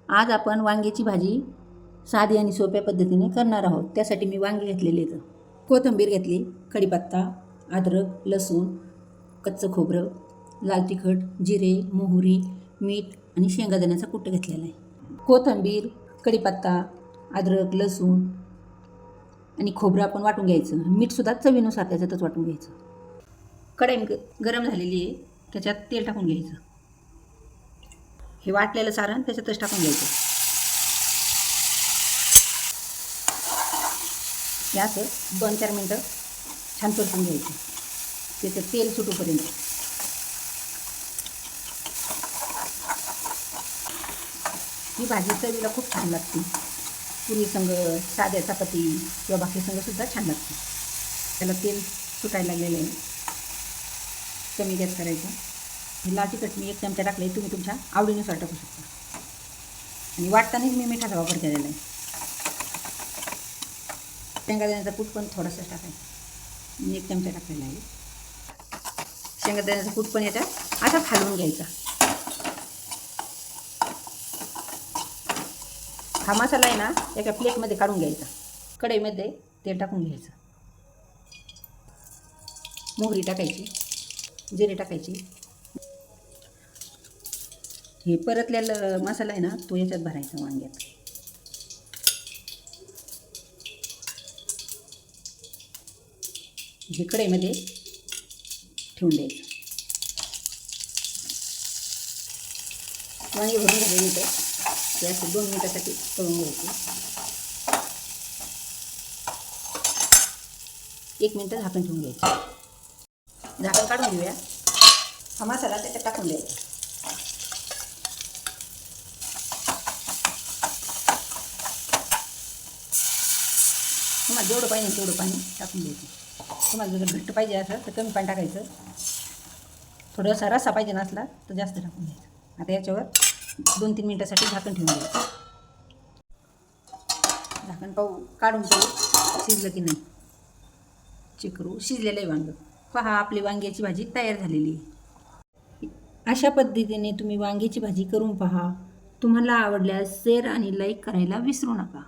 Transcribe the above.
आज आपण वांग्याची भाजी साधी आणि सोप्या पद्धतीने करणार आहोत. त्यासाठी मी वांगे घेतलेले आहेत, कोथिंबीर घेतली, कढीपत्ता, अद्रक, लसूण, कच्चं खोबरं, लाल तिखट, जिरे, मोहरी, मीठ आणि शेंगादाण्याचा कूट घेतलेला आहे. कोथिंबीर, कढीपत्ता, अद्रक, लसूण आणि खोबरं आपण वाटून घ्यायचं. मीठसुद्धा चवीनुसार त्याच्यातच वाटून घ्यायचं. कढई गरम झालेली आहे, त्याच्यात तेल टाकून घ्यायचं. हे वाटलेलं सारण त्याच्यातच टाकून घ्यायचं. हे असं 2-4 मिनटं छान परतून घ्यायचं, त्याचं तेल सुटूपर्यंत. ही भाजी चवीला खूप छान लागते. पुरी संग, साध्या चपाती किंवा भाकरी संगसुद्धा छान लागते. त्याला तेल सुटायला लागलेलं आहे. कमी गॅस करायचा. हे लाल तिखट मी 1 चमचा टाकले, तुम्ही तुमच्या आवडीनुसार टाकू शकता. आणि वाटतानाच मी मिठाचा वापर केलेला आहे. शेंगादाण्याचा कूट पण थोडासा टाकायचा. मी 1 चमचा टाकलेला आहे. शेंगादाण्याचा कूट पण याच्यात असाच हलवून घ्यायचा. हा मसाला आहे ना, एका प्लेटमध्ये काढून घ्यायचा. कढईमध्ये तेल टाकून घ्यायचं. मोहरी टाकायची, जिरे टाकायची. हे परतलेलं मसाला आहे ना, तो याच्यात भरायचा वांग्यात. हे कढईमध्ये ठेवून द्यायचं. वांगे भरून झाले तर ते असे 2 मिनिटासाठी तळून घ्यायचे. 1 मिनिट झाकण ठेवून घ्यायचं. झाकण काढून घेऊया. हा मसाला त्याच्यात टाकून द्यायचा. तुम्हाला जेवढं पाहिजे तेवढं पाणी टाकून द्यायचं. तुम्हाला जर घट्ट पाहिजे असं तर कमी पाणी टाकायचं. थोडासा रस्सा पाहिजे नसला तर जास्त टाकून द्यायचं. आता याच्यावर 2-3 मिनिटासाठी झाकण ठेवून द्यायचं. झाकण काढून पाहू शिजलं की नाही, चेक करू. शिजलेलं आहे वांगं. पहा, आपली वांग्याची भाजी तयार झालेली आहे. अशा पद्धतीने तुम्ही वांग्याची भाजी करून पहा. तुम्हाला आवडल्यास शेअर आणि लाईक करायला विसरू नका.